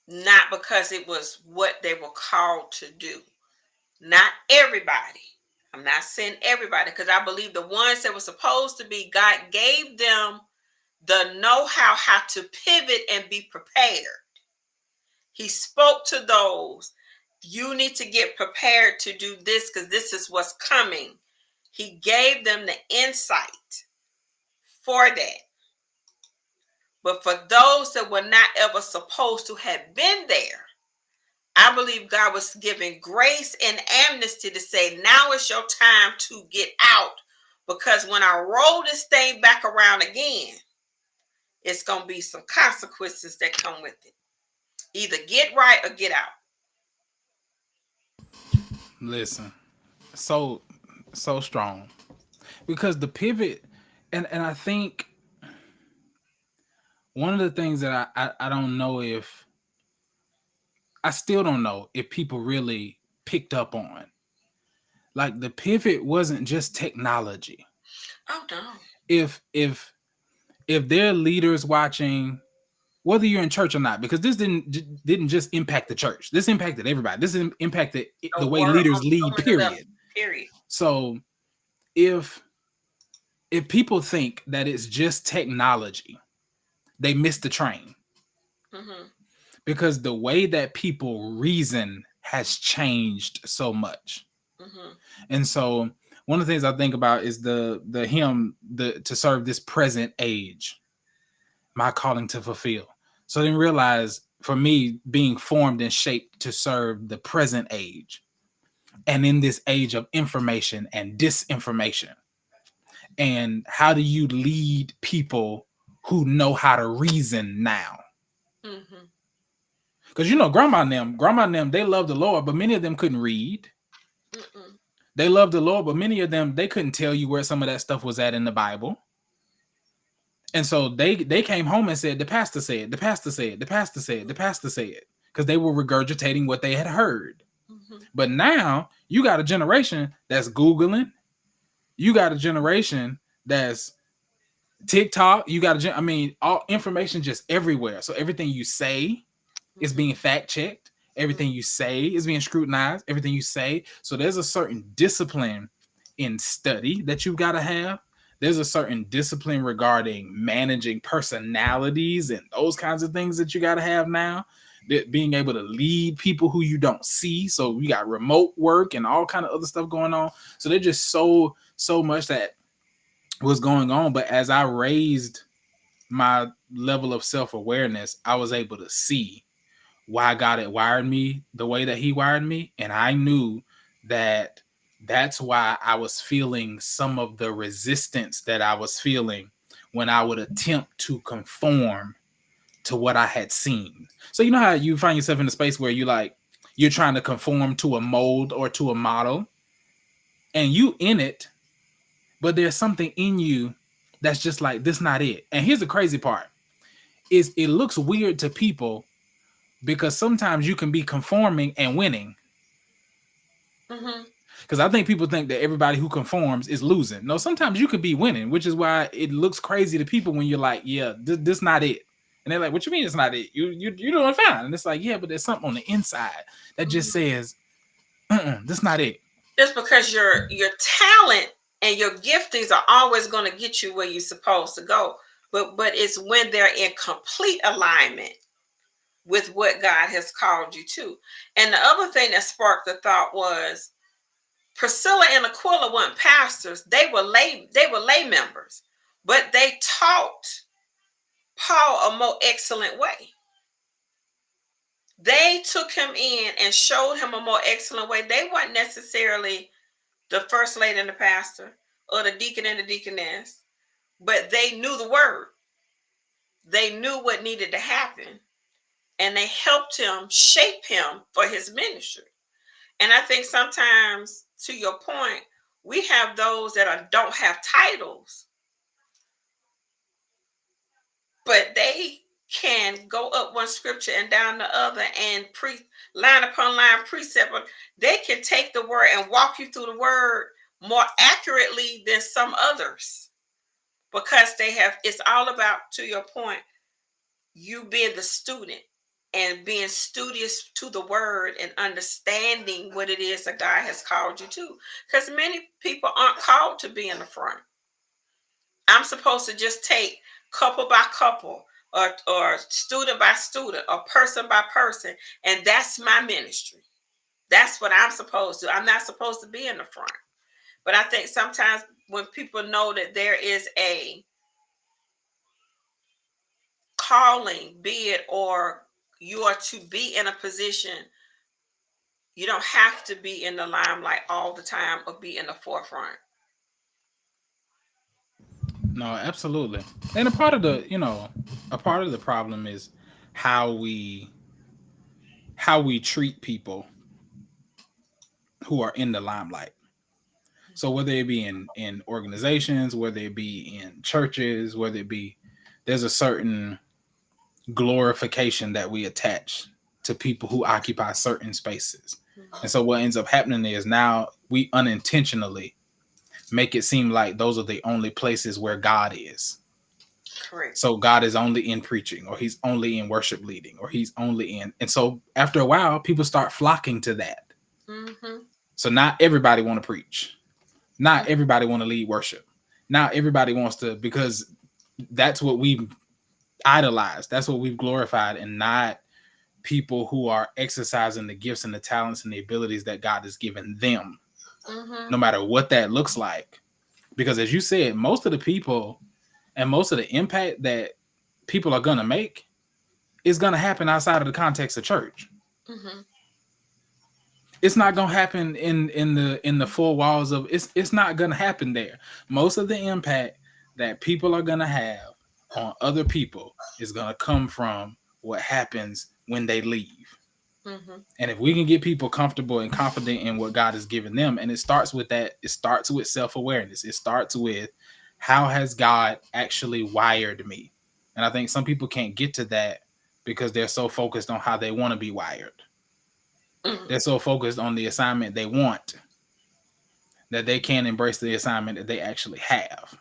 Not because it was what they were called to do. Not everybody. I'm not saying everybody, because I believe the ones that were supposed to be, God gave them the know-how how to pivot and be prepared. He spoke to those. You need to get prepared to do this because this is what's coming. He gave them the insight for that. But for those that were not ever supposed to have been there, I believe God was giving grace and amnesty to say, now is your time to get out. Because when I roll this thing back around again, it's going to be some consequences that come with it. Either get right or get out. Listen, so so strong because the pivot, and I think one of the things that I don't know if I still don't know if people really picked up on, like the pivot wasn't just technology. Oh, no. If there are leaders watching, whether you're in church or not, because this didn't just impact the church. This impacted everybody. This impacted The the way world leaders on so lead. many levels. Period. Period. So if people think that it's just technology, they miss the train Mm-hmm. because the way that people reason has changed so much. Mm-hmm. And so one of the things I think about is the hymn, the to serve this present age, my calling to fulfill. So I didn't realize for me being formed and shaped to serve the present age, and in this age of information and disinformation. And how do you lead people who know how to reason now? Mm-hmm. Because grandma and them, they love the Lord, but many of them couldn't read. Mm-mm. They loved the Lord, but many of them, they couldn't tell you where some of that stuff was at in the Bible. And so they came home and said, the pastor said, the pastor said, the pastor said, the pastor said, because they were regurgitating what they had heard. Mm-hmm. But now you got a generation that's Googling. You got a generation that's TikTok. You got I mean, all information just everywhere. So everything you say is Mm-hmm. being fact checked. Everything you say is being scrutinized. Everything you say. So there's a certain discipline in study that you've got to have. There's a certain discipline regarding managing personalities and those kinds of things that you got to have now. That being able to lead people who you don't see. So we got remote work and all kind of other stuff going on. So they're just so much that was going on. But as I raised my level of self-awareness, I was able to see why God had wired me the way that he wired me. And I knew that that's why I was feeling some of the resistance that I was feeling when I would attempt to conform to what I had seen. So you know how you find yourself in a space where you're trying to conform to a mold or to a model and you in it, but there's something in you that's just like, this not it. And here's the crazy part is it looks weird to people because sometimes you can be conforming and winning. Mm-hmm. Because I think people think that everybody who conforms is losing. No, sometimes you could be winning, which is why it looks crazy to people when you're like, yeah, this not it. And they're like, "What you mean it's not it? You doing fine." And it's like, "Yeah, but there's something on the inside that just Mhm. says, this not it." Just because your talent and your giftings are always going to get you where you're supposed to go, but it's when they're in complete alignment with what God has called you to. And the other thing that sparked the thought was Priscilla and Aquila weren't pastors; they were lay members, but they taught Paul a more excellent way. They took him in and showed him a more excellent way. They weren't necessarily the first lady and the pastor or the deacon and the deaconess, but they knew the word. They knew what needed to happen, and they helped him shape him for his ministry. And I think sometimes, to your point, we have those that don't have titles, but they can go up one scripture and down the other and line upon line, precept. They can take the word and walk you through the word more accurately than some others, because they have. It's all about, to your point, you being the student and being studious to the word and understanding what it is that God has called you to. Because many people aren't called to be in the front. I'm supposed to just take couple by couple, or student by student, or person by person, and that's my ministry. That's what I'm supposed to. I'm not supposed to be in the front. But I think sometimes when people know that there is a calling, be it, or you are to be in a position, you don't have to be in the limelight all the time or be in the forefront. No, absolutely. And a part of the problem is how we how we treat people who are in the limelight. So whether it be in organizations, whether it be in churches, whether it be, there's a certain glorification that we attach to people who occupy certain spaces. And so what ends up happening is now we unintentionally make it seem like those are the only places where God is. Correct. So God is only in preaching, or he's only in worship leading, or he's only in. And so after a while, people start flocking to that. Mm-hmm. So not everybody want to preach. Not everybody want to lead worship. Not everybody wants to, because that's what we've idolized. That's what we've glorified, and not people who are exercising the gifts and the talents and the abilities that God has given them, Mm-hmm. no matter what that looks like. Because as you said, most of the people and most of the impact that people are going to make is going to happen outside of the context of church. Mm-hmm. It's not going to happen in the four walls of, it's not going to happen there. Most of the impact that people are going to have on other people is going to come from what happens when they leave. Mm-hmm. And if we can get people comfortable and confident in what God has given them, and it starts with that, it starts with self-awareness. It starts with, how has God actually wired me? And I think some people can't get to that because they're so focused on how they want to be wired. Mm-hmm. They're so focused on the assignment they want that they can't embrace the assignment that they actually have.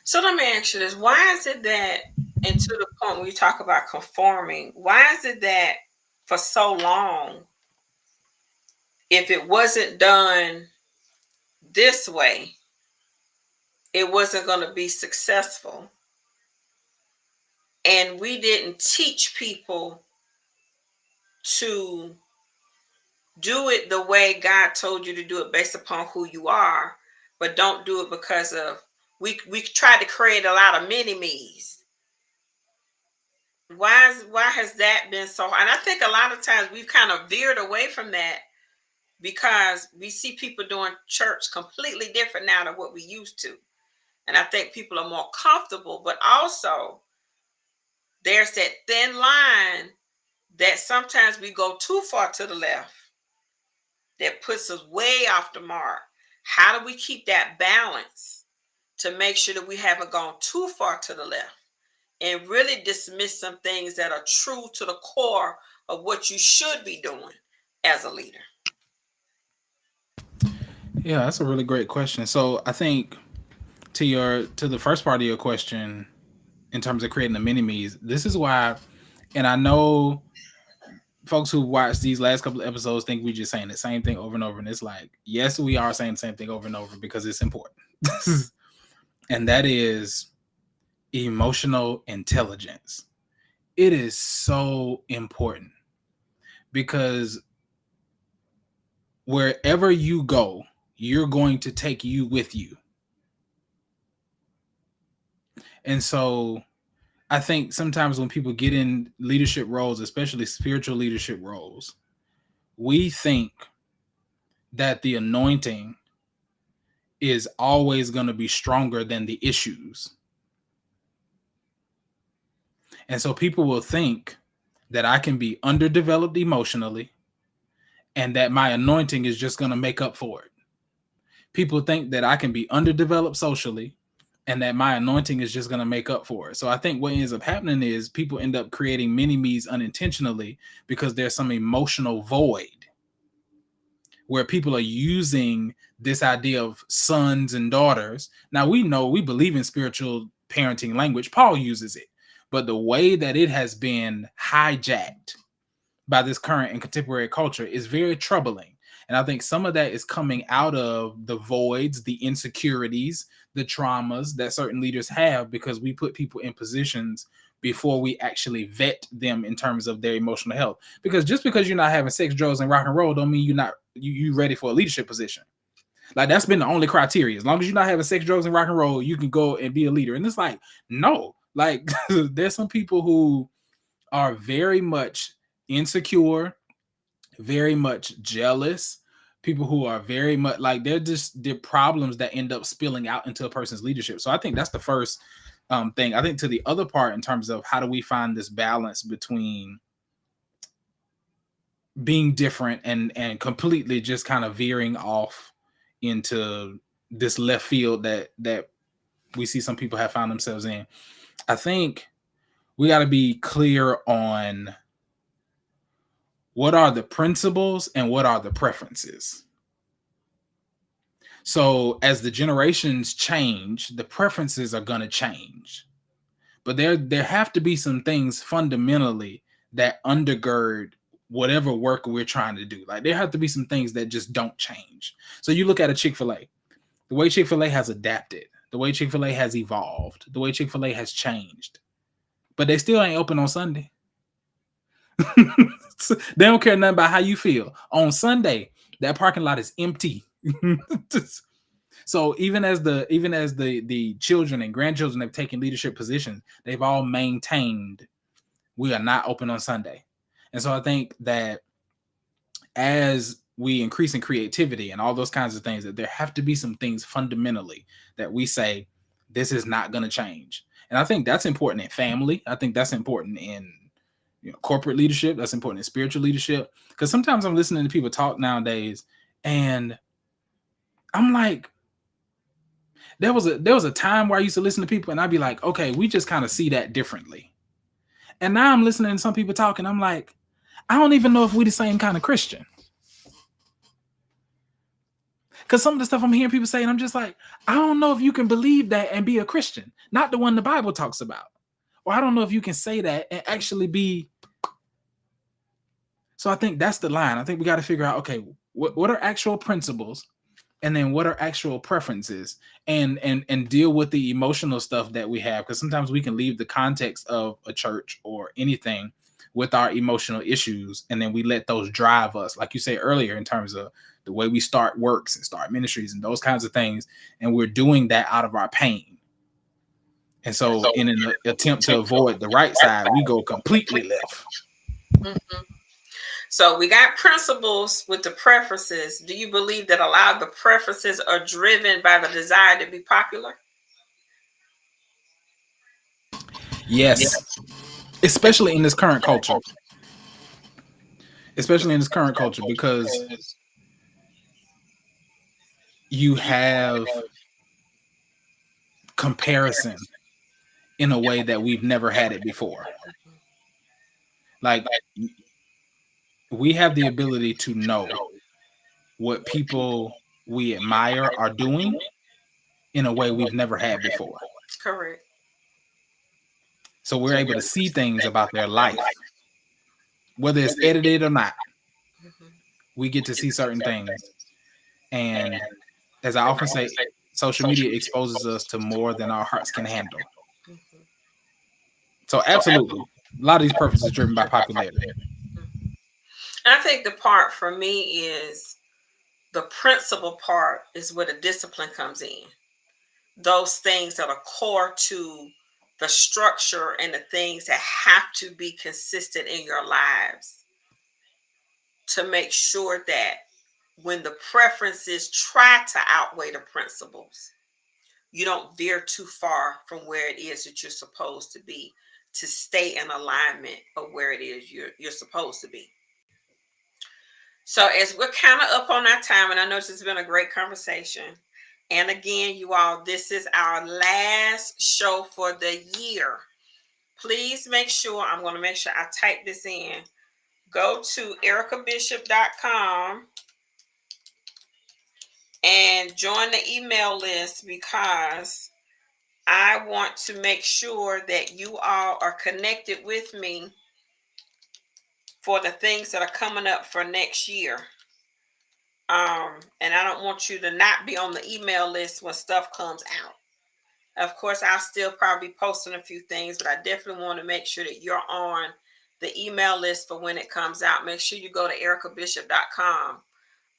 So let me ask you this: why is it that, and to the point when you talk about conforming, why is it that for so long, if it wasn't done this way, it wasn't going to be successful, and we didn't teach people to do it the way God told you to do it based upon who you are, but don't do it because of, we tried to create a lot of mini me's. Why has that been so hard? And I think a lot of times we've kind of veered away from that because we see people doing church completely different now than what we used to. And I think people are more comfortable, but also there's that thin line that sometimes we go too far to the left that puts us way off the mark. How do we keep that balance to make sure that we haven't gone too far to the left and really dismiss some things that are true to the core of what you should be doing as a leader? Yeah, that's a really great question. So I think to the first part of your question, in terms of creating the mini me's. This is why, and I know folks who watch these last couple of episodes think we just saying the same thing over and over, and it's like, yes, we are saying the same thing over and over because it's important. And that is emotional intelligence. It is so important because wherever you go, you're going to take you with you. And so I think sometimes when people get in leadership roles, especially spiritual leadership roles, we think that the anointing is always going to be stronger than the issues. And so people will think that I can be underdeveloped emotionally and that my anointing is just going to make up for it. People think that I can be underdeveloped socially and that my anointing is just going to make up for it. So I think what ends up happening is people end up creating mini me's unintentionally because there's some emotional void where people are using this idea of sons and daughters. Now we know we believe in spiritual parenting language. Paul uses it, but the way that it has been hijacked by this current and contemporary culture is very troubling. And I think some of that is coming out of the voids, the insecurities, the traumas that certain leaders have because we put people in positions before we actually vet them in terms of their emotional health. Because just because you're not having sex, drugs, and rock and roll don't mean you're not you ready for a leadership position. Like that's been the only criteria. As long as you're not having sex, drugs, and rock and roll, you can go and be a leader. And it's like, no, like there's some people who are very much insecure, very much jealous, people who are very much like they're problems that end up spilling out into a person's leadership. So I think that's the first thing. I think to the other part in terms of how do we find this balance between being different and completely just kind of veering off into this left field that we see some people have found themselves in. I think we got to be clear on what are the principles and what are the preferences. So as the generations change, the preferences are going to change. But there have to be some things fundamentally that undergird whatever work we're trying to do. Like there have to be some things that just don't change. So you look at a Chick-fil-A, the way Chick-fil-A has adapted, the way Chick-fil-A has evolved, the way Chick-fil-A has changed. But they still ain't open on Sunday. They don't care nothing about how you feel. On Sunday, that parking lot is empty. So even as the children and grandchildren have taken leadership positions, they've all maintained we are not open on Sunday. And so I think that as we increase in creativity and all those kinds of things, that there have to be some things fundamentally that we say this is not going to change. And I think that's important in family. I think that's important in corporate leadership. That's important in spiritual leadership. Because sometimes I'm listening to people talk nowadays, and I'm like, there was a time where I used to listen to people, and I'd be like, okay, we just kind of see that differently. And now I'm listening to some people talking. I'm like, I don't even know if we the same kind of Christian. Because some of the stuff I'm hearing people say, and I'm just like, I don't know if you can believe that and be a Christian, not the one the Bible talks about. Or I don't know if you can say that and actually be. So I think that's the line. I think we got to figure out, okay, what are actual principles, and then what are actual preferences, and deal with the emotional stuff that we have, because sometimes we can leave the context of a church or anything with our emotional issues, and then we let those drive us, like you said earlier, in terms of the way we start works and start ministries and those kinds of things, and we're doing that out of our pain. And so in an attempt to avoid the right side, we go completely left. Mhm. So we got principles with the preferences. Do you believe that a lot of the preferences are driven by the desire to be popular? Yes, especially in this current culture. Especially in this current culture, because you have comparison in a way that we've never had it before. Like we have the ability to know what people we admire are doing in a way we've never had before. Correct. So we're able to see things about their life, whether it's edited or not. Mhm. We get to see certain things. And as I often say, social media exposes us to more than our hearts can handle. Mhm. So absolutely, a lot of these purposes is driven by popularity. Mhm. I think the part for me is the principal part is where the discipline comes in. Those things that are core to the structure and the things that have to be consistent in your lives to make sure that when the preferences try to outweigh the principles, you don't veer too far from where it is that you're supposed to be to stay in alignment of where it is you're supposed to be. So as we're kind of up on our time, and I know this has been a great conversation. And again, you all, this is our last show for the year. Please make sure, I'm going to make sure I type this in. Go to erricabishop.com and join the email list because I want to make sure that you all are connected with me for the things that are coming up for next year. And I don't want you to not be on the email list when stuff comes out. Of course, I'll still probably be posting a few things, but I definitely want to make sure that you're on the email list for when it comes out. Make sure you go to erricabishop.com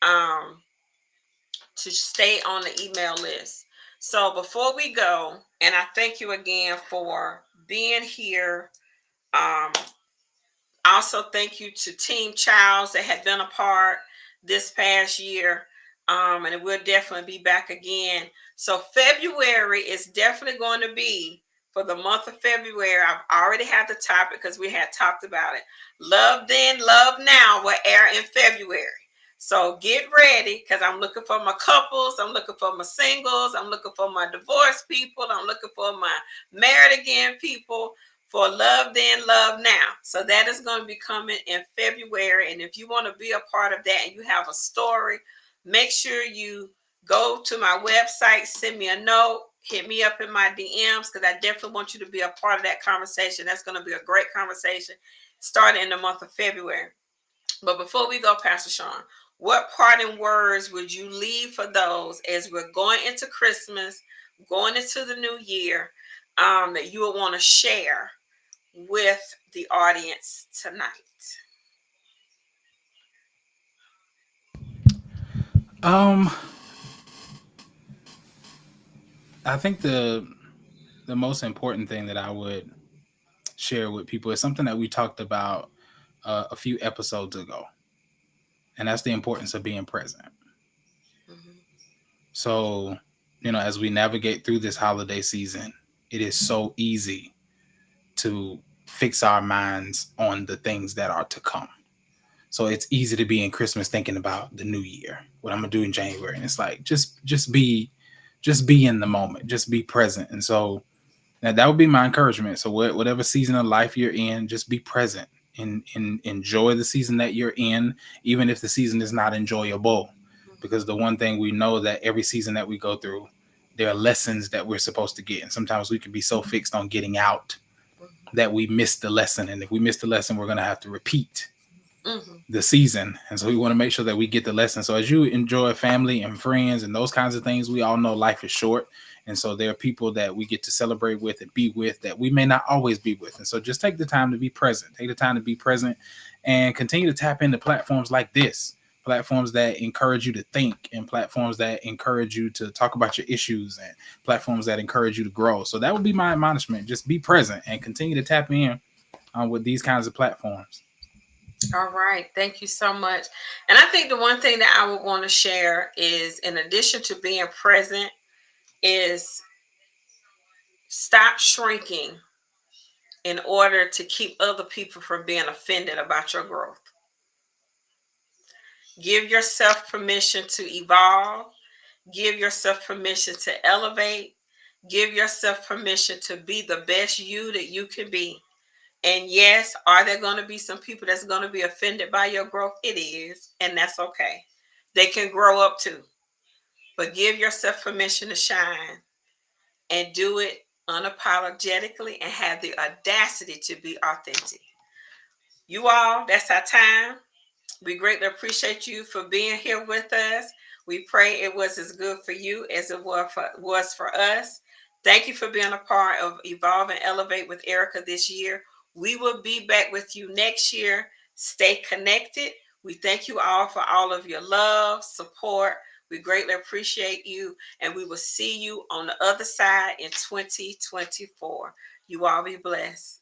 um, to stay on the email list. So before we go, and I thank you again for being here. Um, Also, thank you to Team Childs that had been a part this past year. And we'll definitely be back again. So February is definitely going to be for the month of February. I've already had the topic because we had talked about it. Love Then, Love Now will air in February. So get ready because I'm looking for my couples. I'm looking for my singles. I'm looking for my divorced people. I'm looking for my married again people for Love Then, Love Now. So that is going to be coming in February. And if you want to be a part of that and you have a story, make sure you go to my website, send me a note, hit me up in my DMs because I definitely want you to be a part of that conversation. That's going to be a great conversation starting in the month of February. But before we go, Pastor Sean, what parting words would you leave for those as we're going into Christmas, going into the new year, that you would want to share with the audience tonight? Um, I think the most important thing that I would share with people is something that we talked about a few episodes ago, and that's the importance of being present. Mm-hmm. So, as we navigate through this holiday season, it is so easy to fix our minds on the things that are to come. So it's easy to be in Christmas thinking about the new year, what I'm gonna do in January, and it's like just be in the moment, just be present. And so that would be my encouragement. So whatever season of life you're in, just be present and enjoy the season that you're in, even if the season is not enjoyable. Because the one thing we know that every season that we go through, there are lessons that we're supposed to get. And sometimes we can be so fixed on getting out that we miss the lesson. And if we miss the lesson, we're gonna have to repeat Mm-hmm. the season. And so we want to make sure that we get the lesson. So as you enjoy family and friends and those kinds of things, we all know life is short. And so there are people that we get to celebrate with and be with that we may not always be with. And so just take the time to be present. Take the time to be present and continue to tap into platforms like this. Platforms that encourage you to think, and platforms that encourage you to talk about your issues, and platforms that encourage you to grow. So that would be my admonishment. Just be present and continue to tap in with these kinds of platforms. All right. Thank you so much. And I think the one thing that I would want to share is, in addition to being present, is stop shrinking in order to keep other people from being offended about your growth. Give yourself permission to evolve. Give yourself permission to elevate. Give yourself permission to be the best you that you can be. And yes, are there going to be some people that's going to be offended by your growth? It is, and that's okay. They can grow up too. But give yourself permission to shine and do it unapologetically, and have the audacity to be authentic. You all, that's our time. We greatly appreciate you for being here with us. We pray it was as good for you as it was for us. Thank you for being a part of Evolve and Elevate with Errica this year. We will be back with you next year. Stay connected. We thank you all for all of your love, support. We greatly appreciate you, and we will see you on the other side in 2024. You all be blessed.